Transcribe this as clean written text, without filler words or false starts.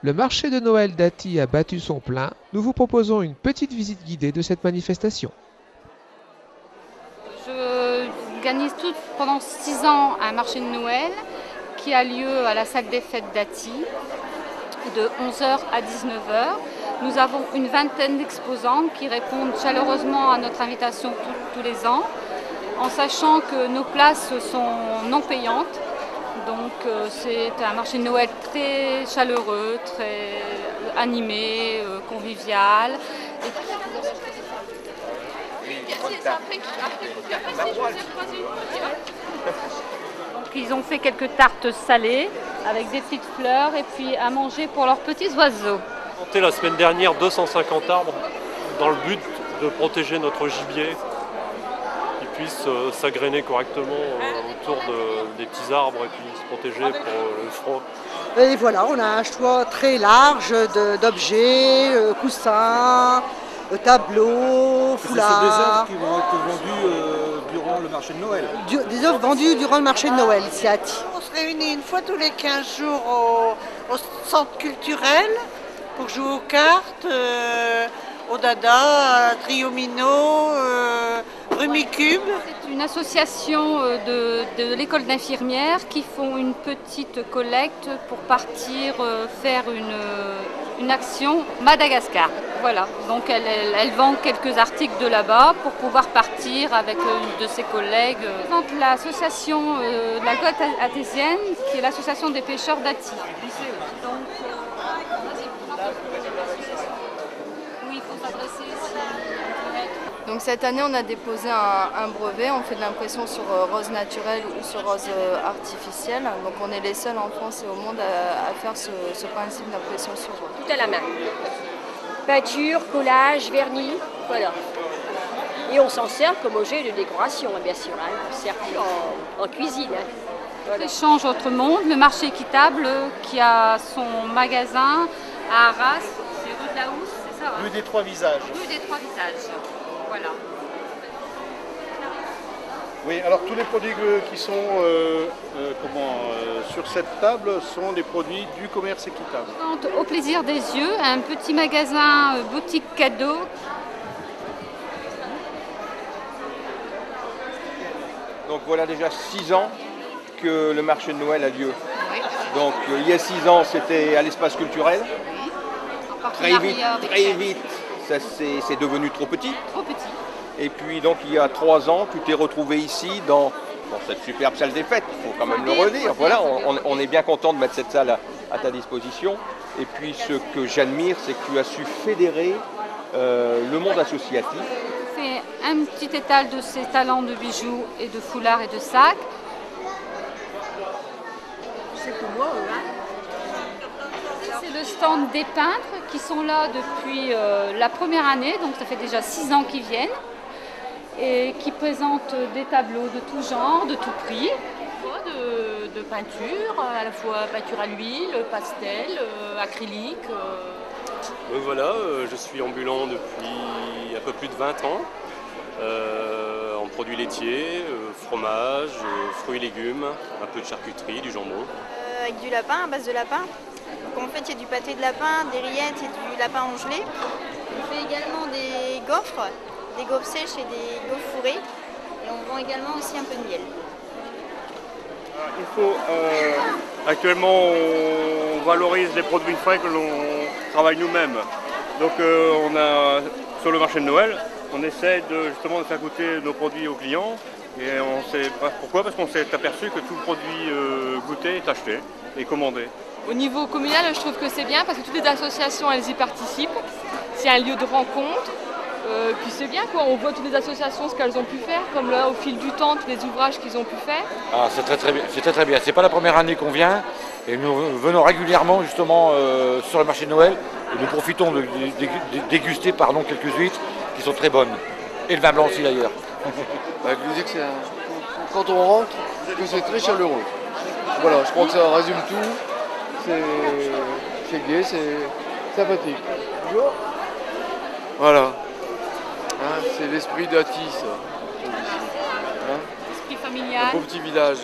Le marché de Noël d'Athis a battu son plein. Nous vous proposons une petite visite guidée de cette manifestation. Je organise pendant 6 ans un marché de Noël qui a lieu à la salle des fêtes d'Athis de 11 heures à 19 heures. Nous avons une vingtaine d'exposants qui répondent chaleureusement à notre invitation tous les ans, en sachant que nos places sont non payantes. Donc c'est un marché de Noël très chaleureux, très animé, convivial. Donc ils ont fait quelques tartes salées avec des petites fleurs et puis à manger pour leurs petits oiseaux. On a planté la semaine dernière 250 arbres dans le but de protéger notre gibier qui puisse s'agréner correctement autour des petits arbres et puis se protéger pour le froid. Et voilà, on a un choix très large d'objets, coussins, tableaux, Ce sont des foulards. œuvres qui vont être vendues durant le marché de Noël. Des œuvres vendues durant le marché de Noël ici à Athis. On se réunit une fois tous les 15 jours au centre culturel pour jouer aux cartes, au dada, à triomino, rumicube. C'est une association de l'école d'infirmières qui font une petite collecte pour partir faire une action Madagascar. Voilà, donc elle vend quelques articles de là-bas pour pouvoir partir avec une de ses collègues. L'association de la côte athésienne, qui est l'association des pêcheurs d'Athis. Oui, il faut s'adresser ici. Donc cette année, on a déposé un brevet, on fait de l'impression sur rose naturelle ou sur rose artificielle. Donc on est les seuls en France et au monde à faire ce principe d'impression sur rose. Tout à la main. Peinture, collage, vernis, voilà. Et on s'en sert comme objet de décoration, bien sûr. Hein. On sert plus en cuisine. Hein. Voilà. L'échange entre monde, le marché équitable qui a son magasin à Arras, c'est rue de la Housse, c'est ça? Rue des Trois Visages. Rue des Trois Visages. Voilà. Oui, alors tous les produits qui sont sur cette table sont des produits du commerce équitable. Au plaisir des yeux, un petit magasin boutique cadeau. Donc voilà déjà 6 ans que le marché de Noël a lieu. Oui. Donc il y a 6 ans, c'était à l'espace culturel. Oui. Très vite, c'est devenu trop petit. Trop petit. Et puis donc il y a 3 ans, tu t'es retrouvé ici dans cette superbe salle des fêtes, il faut quand même le redire. Voilà, on est bien content de mettre cette salle à ta disposition. Et puis ce que j'admire, c'est que tu as su fédérer le monde associatif. On fait un petit étal de ses talents de bijoux et de foulards et de sacs. C'est pour moi, hein. C'est le stand des peintres qui sont là depuis la première année, donc ça fait déjà 6 ans qu'ils viennent, et qui présentent des tableaux de tout genre, de tout prix. De peinture, à la fois peinture à l'huile, pastel, acrylique. Voilà, je suis ambulant depuis un peu plus de 20 ans, en produits laitiers, fromage, fruits et légumes, un peu de charcuterie, du jambon. Avec du lapin, à base de lapin. Donc en fait, il y a du pâté de lapin, des rillettes et du lapin congelé. On fait également des gaufres sèches et des gaufres fourrées. Et on vend également aussi un peu de miel. Actuellement, on valorise les produits frais que l'on travaille nous-mêmes. Donc sur le marché de Noël, on essaie justement de faire goûter nos produits aux clients. Et on sait pas pourquoi, parce qu'on s'est aperçu que tout produit goûté est acheté et commandé. Au niveau communal, je trouve que c'est bien parce que toutes les associations, elles y participent. C'est un lieu de rencontre. Puis c'est bien, quoi. On voit toutes les associations, ce qu'elles ont pu faire, comme là, au fil du temps, tous les ouvrages qu'ils ont pu faire. Ah, c'est très bien. C'est très bien. C'est pas la première année qu'on vient et nous venons régulièrement justement sur le marché de Noël et nous profitons de déguster quelques huîtres qui sont très bonnes. Et le vin blanc aussi d'ailleurs. Je vous dis que quand on rentre, que c'est très chaleureux. Voilà, je crois que ça résume tout. C'est gai, c'est sympathique. Voilà. Hein, c'est l'esprit d'Athis, ça. Hein, Esprit familial. un beau petit village.